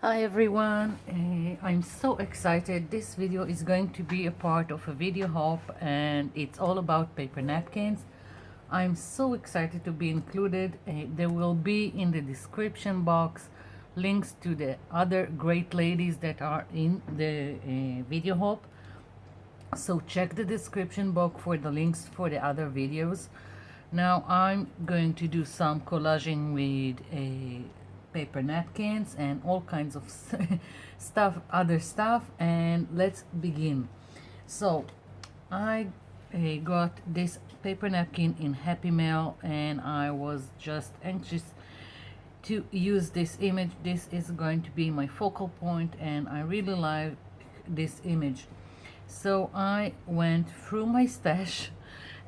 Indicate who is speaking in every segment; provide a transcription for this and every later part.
Speaker 1: Hi everyone, I'm so excited. This video is going to be a part of a video hop and it's all about paper napkins. I'm so excited to be included. There will be in the description box links to the other great ladies that are in the video hop. So check the description box for the links for the other videos. Now I'm going to do some collaging with paper napkins and all kinds of other stuff, and let's begin. So I got this paper napkin in Happy Mail and I was just anxious to use this image. This is going to be my focal point and I really like this image. So I went through my stash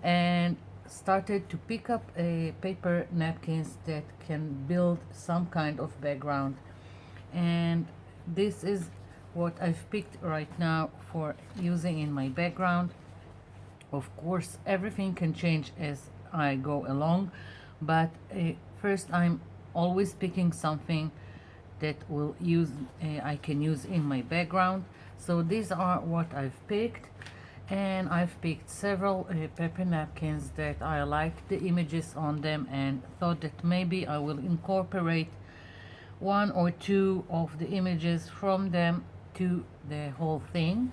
Speaker 1: and started to pick up paper napkins that can build some kind of background, and this is what I've picked right now for using in my background. Of course everything can change as I go along, but first I'm always picking something that I can use in my background. So these are what I've picked, and I've picked several paper napkins that I liked the images on them and thought that maybe I will incorporate one or two of the images from them to the whole thing.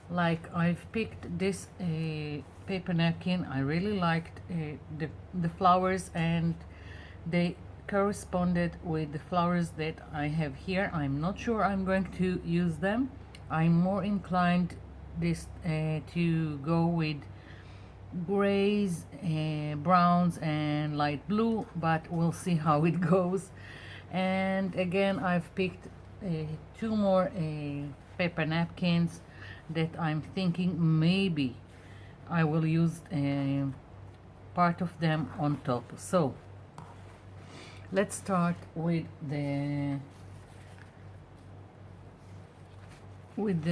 Speaker 1: Like I've picked this paper napkin. I really liked the flowers, and they corresponded with the flowers that I have here. I'm not sure I'm going to use them. I'm more inclined to go with grays, browns and light blue, but we'll see how it goes. And again I've picked two more paper napkins that I'm thinking maybe I will use part of them on top. So let's start with the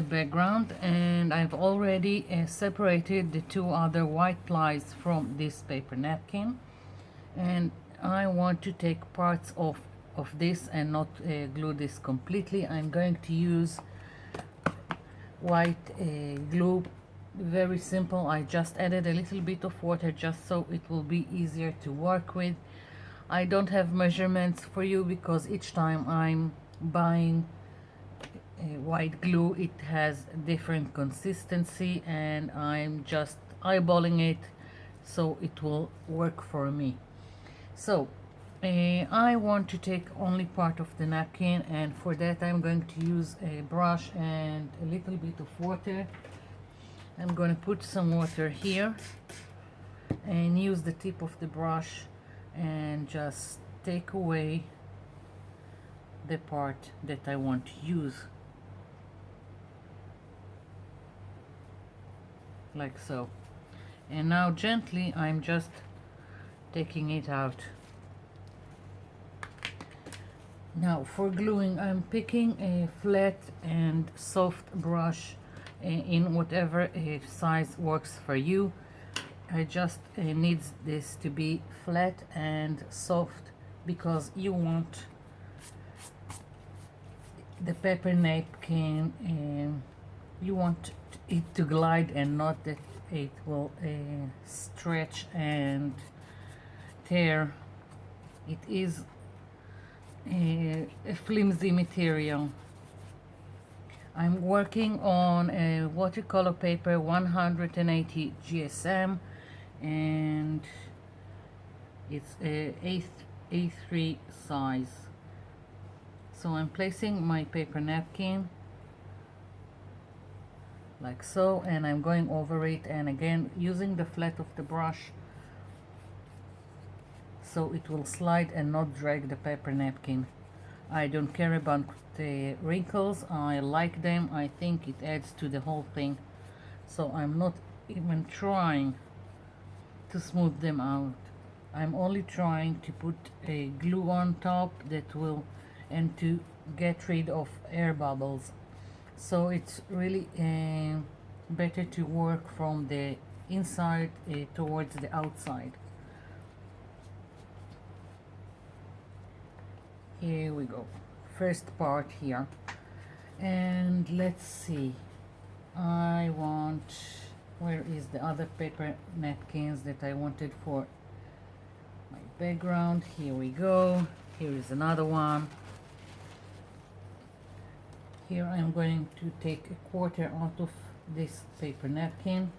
Speaker 1: background, and I've already separated the two other white plies from this paper napkin, and I want to take parts of this and not glue this completely. I'm going to use white glue, very simple. I just added a little bit of water just so it will be easier to work with. I don't have measurements for you because each time I'm buying white glue it has different consistency and I'm just eyeballing it so it will work for me. So I want to take only part of the napkin, and for that I'm going to use a brush and a little bit of water. I'm going to put some water here and use the tip of the brush and just take away the part that I want to use, like so. And now gently I'm just taking it out. Now for gluing I'm picking a flat and soft brush in whatever size works for you. I just need this to be flat and soft because you want the paper napkin, you want it to glide and not that it will stretch and tear. It is a flimsy material. I'm working on a watercolor paper 180 GSM, and it's a A3 size. So I'm placing my paper napkin like so, and I'm going over it, and again using the flat of the brush so it will slide and not drag the paper napkin. I don't care about the wrinkles, I like them. I think it adds to the whole thing, so I'm not even trying to smooth them out. I'm only trying to put a glue on top that will, and to get rid of air bubbles. So it's really better to work from the inside towards the outside. Here we go. first part here. And let's see, I want, where is the other paper napkins that I wanted for my background? Here we go. Here is another one. Here I'm going to take a quarter out of this paper napkin,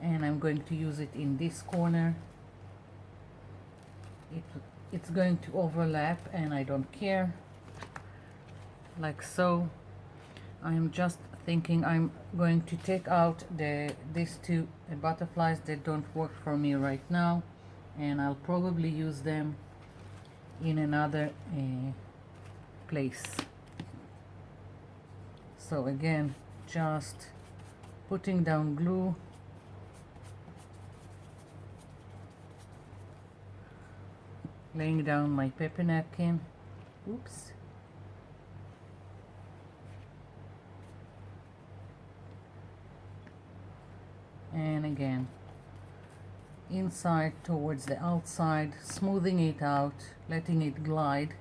Speaker 1: and I'm going to use it in this corner. It's going to overlap, and I don't care, like so. I'm just thinking I'm going to take out these two butterflies that don't work for me right now, and I'll probably use them in another place. So again, just putting down glue, laying down my paper napkin. Oops. And again, inside towards the outside, smoothing it out, letting it glide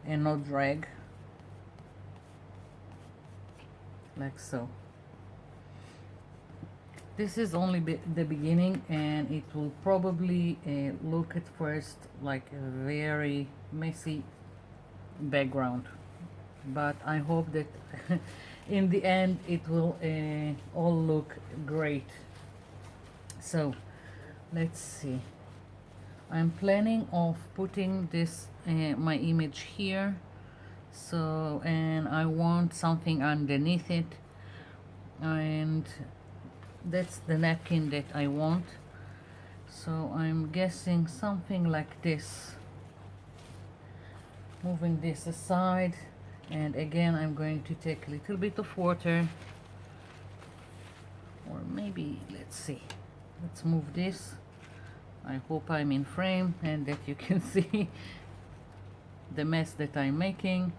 Speaker 1: and not drag, like so. This is only the beginning, and it will probably look at first like a very messy background, but I hope that in the end it will all look great. So let's see, I'm planning of putting this my image here, so, and I want something underneath it, and that's the napkin that I want. So I'm guessing something like this, moving this aside, and again I'm going to take a little bit of water, or maybe, let's see, let's move this. I hope I'm in frame and that you can see the mess that I'm making.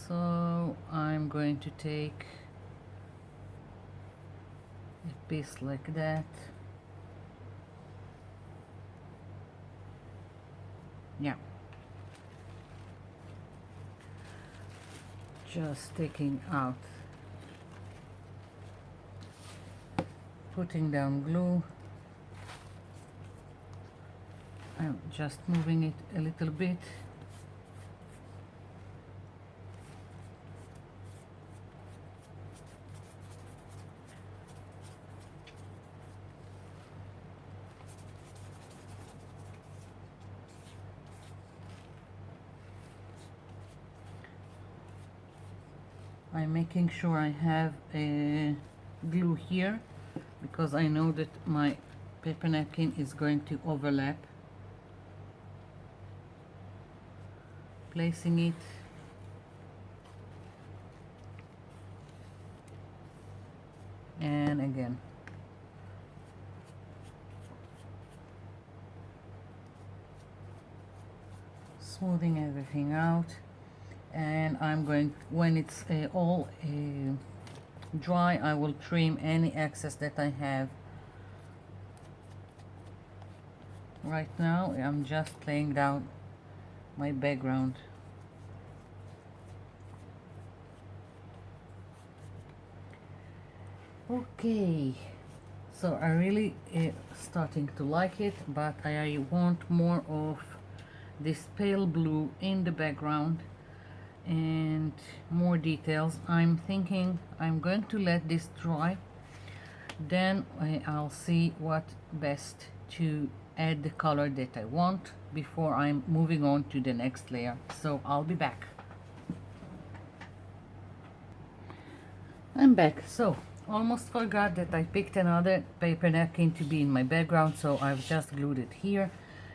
Speaker 1: So I'm going to take a piece like that. Yeah. Just taking out, putting down glue. I'm just moving it a little bit. I'm making sure I have a glue here, because I know that my paper napkin is going to overlap. Placing it, and again smoothing everything out. And I'm going, when it's all dry, I will trim any excess that I have. Right now I'm just laying down my background. Okay, so I really starting to like it, but I want more of this pale blue in the background and more details. I'm thinking I'm going to let this dry, then I'll see what best to add the color that I want before I'm moving on to the next layer. So I'll be back. I'm back. So almost forgot that I picked another paper napkin to be in my background, so I've just glued it here.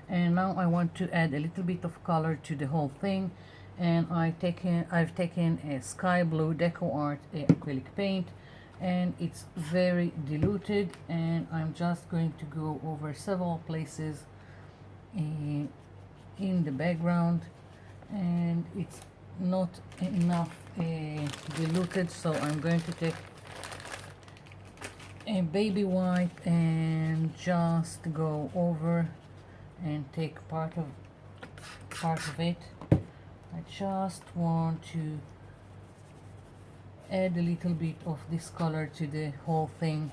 Speaker 1: And now I want to add a little bit of color to the whole thing, and I've taken a sky blue Deco Art acrylic paint, and it's very diluted, and I'm just going to go over several places in the background, and it's not enough diluted, so I'm going to take a baby white and just go over and take part of part of it. I just want to add a little bit of this color to the whole thing.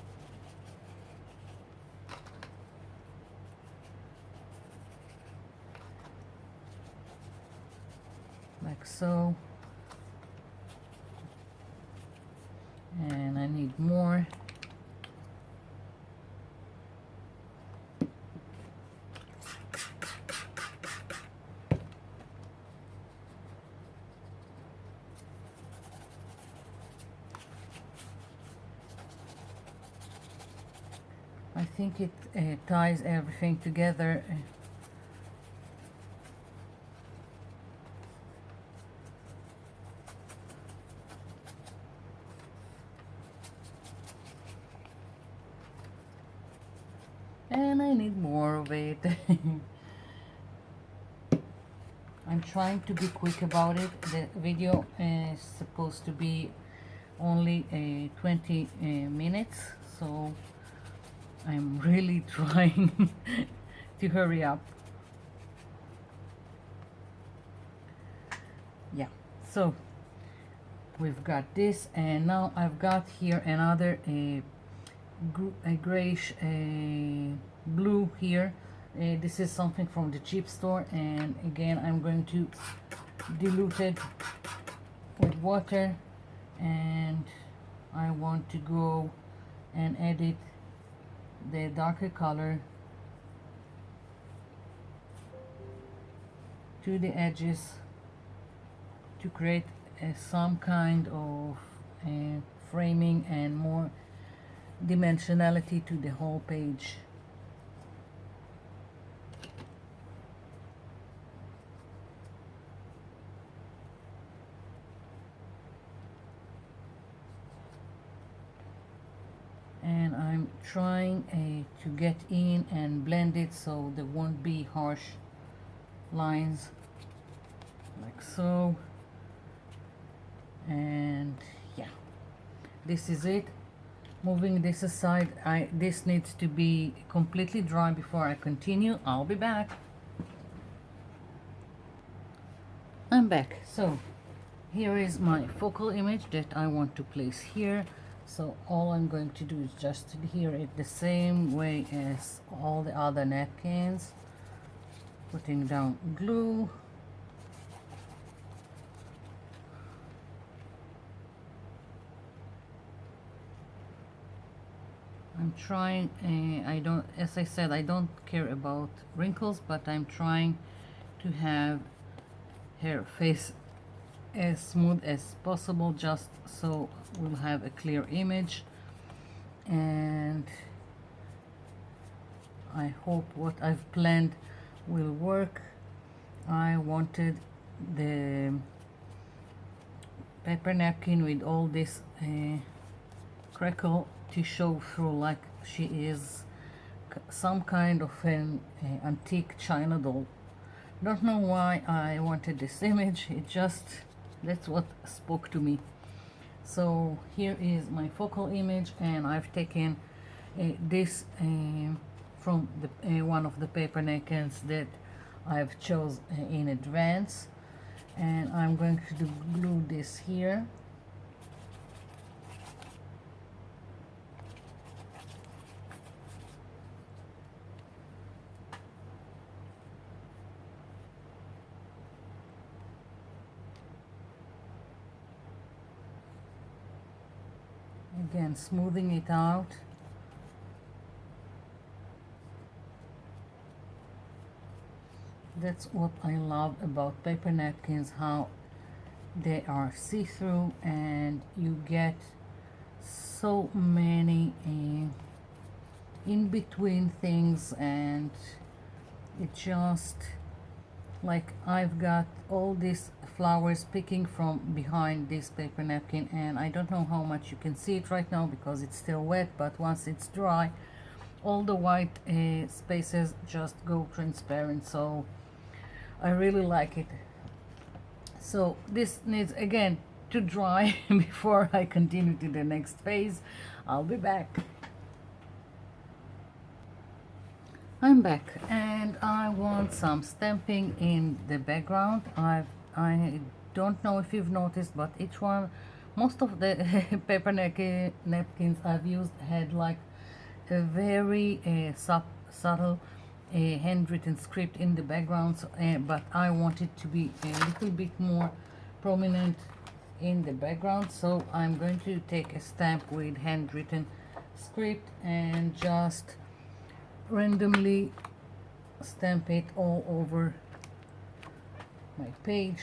Speaker 1: Like so. And I need more. I think it ties everything together. And I need more of it. I'm trying to be quick about it. The video is supposed to be only 20 minutes, so I'm really trying to hurry up. Yeah, so we've got this, and now I've got here another a grayish blue here. This is something from the cheap store, and again I'm going to dilute it with water, and I want to go and edit the darker color to the edges to create some kind of framing and more dimensionality to the whole page. And I'm trying to get in and blend it so there won't be harsh lines, like so. And yeah, this is it. Moving this aside, this needs to be completely dry before I continue. I'll be back. I'm back. So here is my focal image that I want to place here. So all I'm going to do is just adhere it the same way as all the other napkins. Putting down glue. I'm trying, as I said, I don't care about wrinkles, but I'm trying to have her face as smooth as possible, just so we'll have a clear image. And I hope what I've planned will work. I wanted the paper napkin with all this crackle to show through, like she is some kind of an antique china doll. Don't know why I wanted this image, it just, that's what spoke to me. So here is my focal image, and I've taken this from the one of the paper napkins that I've chose in advance, and I'm going to glue this here. Again, smoothing it out. That's what I love about paper napkins, how they are see-through and you get so many in-between things, and it just, like, I've got all these flowers picking from behind this paper napkin, and I don't know how much you can see it right now because it's still wet, but once it's dry all the white spaces just go transparent, so I really like it. So this needs again to dry before I continue to the next phase. I'll be back. I'm back and I want some stamping in the background. I don't know if you've noticed, but each one, most of the paper napkins I've used had like a very subtle handwritten script in the background, so, but I want it to be a little bit more prominent in the background, so I'm going to take a stamp with handwritten script and just randomly stamp it all over my page.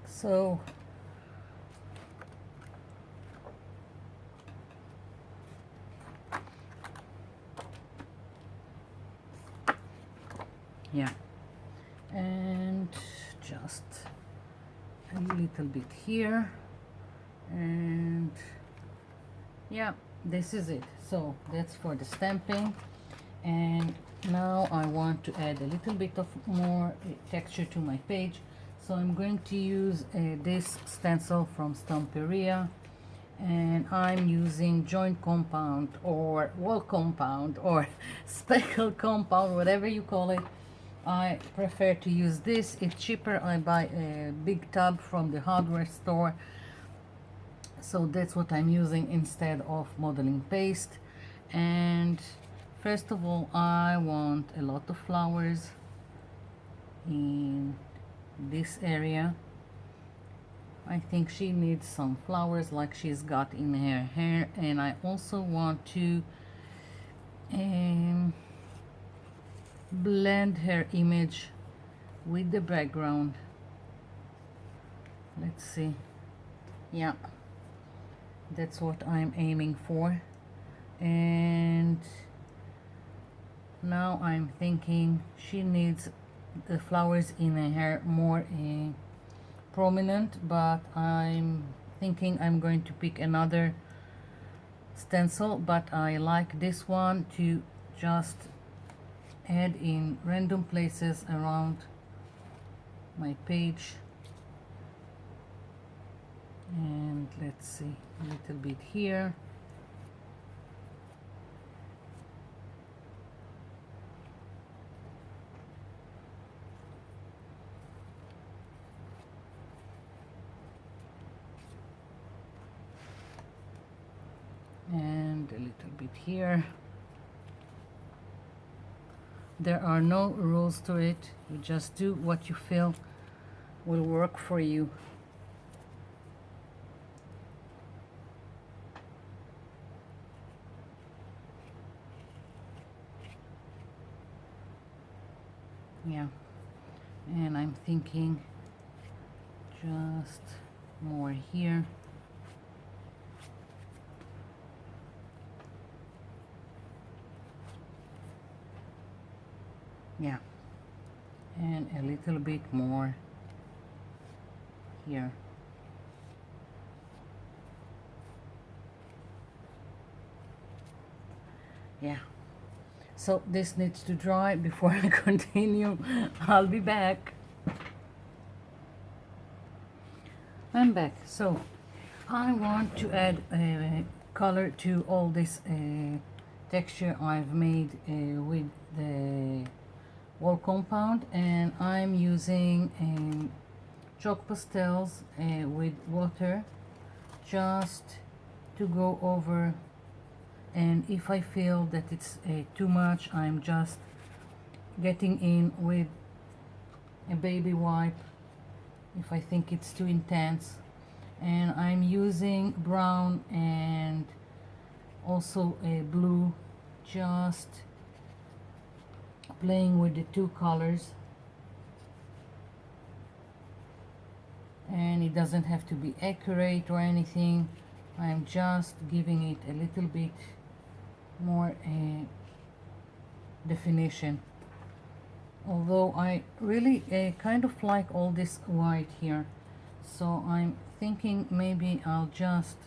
Speaker 1: So yeah, and just a little bit here, and yeah, this is it. So that's for the stamping, and now I want to add a little bit of more texture to my page, so I'm going to use this stencil from Stamperia, and I'm using joint compound or wall compound or speckle compound, whatever you call it. I prefer to use this. It's cheaper. I buy a big tub from the hardware store, so that's what I'm using instead of modeling paste. And first of all, I want a lot of flowers in this area. I think she needs some flowers like she's got in her hair, and I also want to blend her image with the background. Let's see. Yeah, that's what I'm aiming for. And now I'm thinking she needs the flowers in her hair more prominent, but I'm thinking I'm going to pick another stencil, but I like this one to just add in random places around my page. And let's see, a little bit here. And a little bit here. There are no rules to it. You just do what you feel will work for you. Yeah, and I'm thinking just more here. Yeah, and a little bit more here. Yeah, so this needs to dry before I continue. I'll be back. I'm back. So I want to add color to all this texture I've made with the wall compound, and I'm using chalk pastels with water just to go over, and if I feel that it's too much, I'm just getting in with a baby wipe if I think it's too intense. And I'm using brown and also a blue, just playing with the two colors, and it doesn't have to be accurate or anything. I'm just giving it a little bit more definition, although I really kind of like all this white here, so I'm thinking maybe I'll just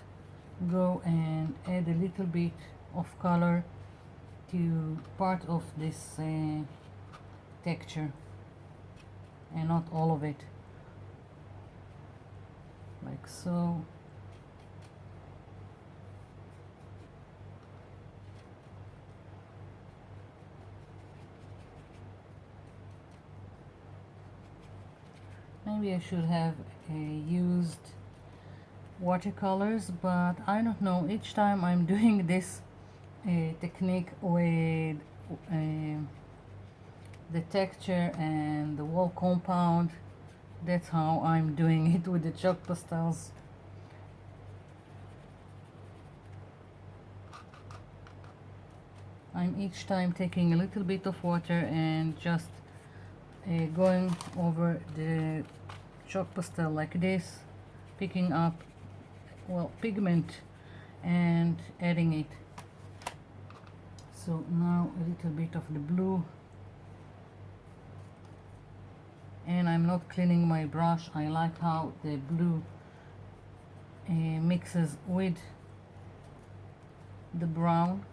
Speaker 1: go and add a little bit of color to part of this texture, and not all of it, like so. maybe I should have used watercolors, but I don't know, each time I'm doing this technique with the texture and the wall compound, that's how I'm doing it with the chalk pastels. I'm each time taking a little bit of water and just going over the chalk pastel like this, picking up, well, pigment and adding it. So now a little bit of the blue, and I'm not cleaning my brush. I like how the blue mixes with the brown.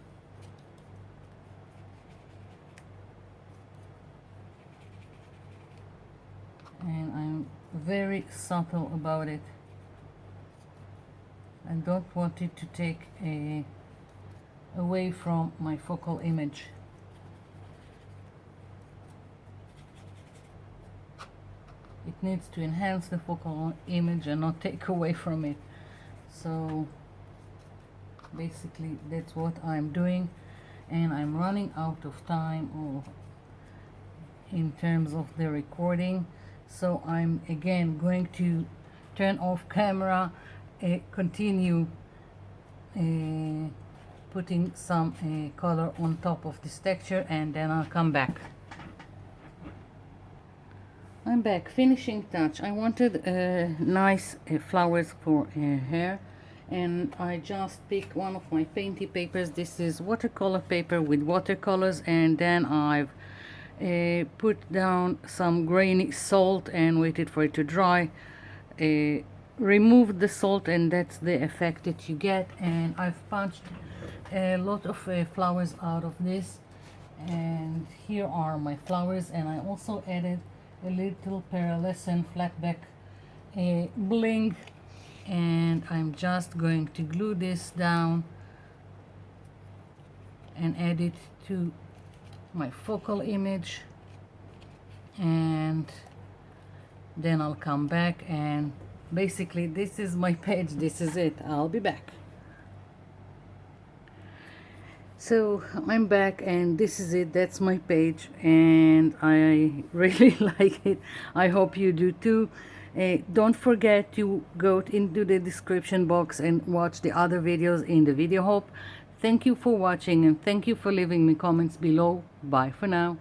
Speaker 1: And I'm very subtle about it. I don't want it to take away from my focal image. It needs to enhance the focal image and not take away from it. So basically that's what I'm doing, and I'm running out of time in terms of the recording. So I'm again going to turn off camera, continue putting some color on top of this texture, and then I'll come back. I'm back, finishing touch. I wanted nice flowers for hair, and I just picked one of my painty papers. This is watercolor paper with watercolors, and then I've put down some grainy salt and waited for it to dry. Removed the salt, and that's the effect that you get. And I've punched a lot of flowers out of this, and here are my flowers. And I also added a little pearlescent flatback bling, and I'm just going to glue this down and add it to my focal image, and then I'll come back. And basically this is my page, this is it. I'll be back. So I'm back, and this is it. That's my page, and I really like it. I hope you do too. Don't forget to go into the description box and watch the other videos in the video hub. Thank you for watching, and thank you for leaving me comments below. Bye for now.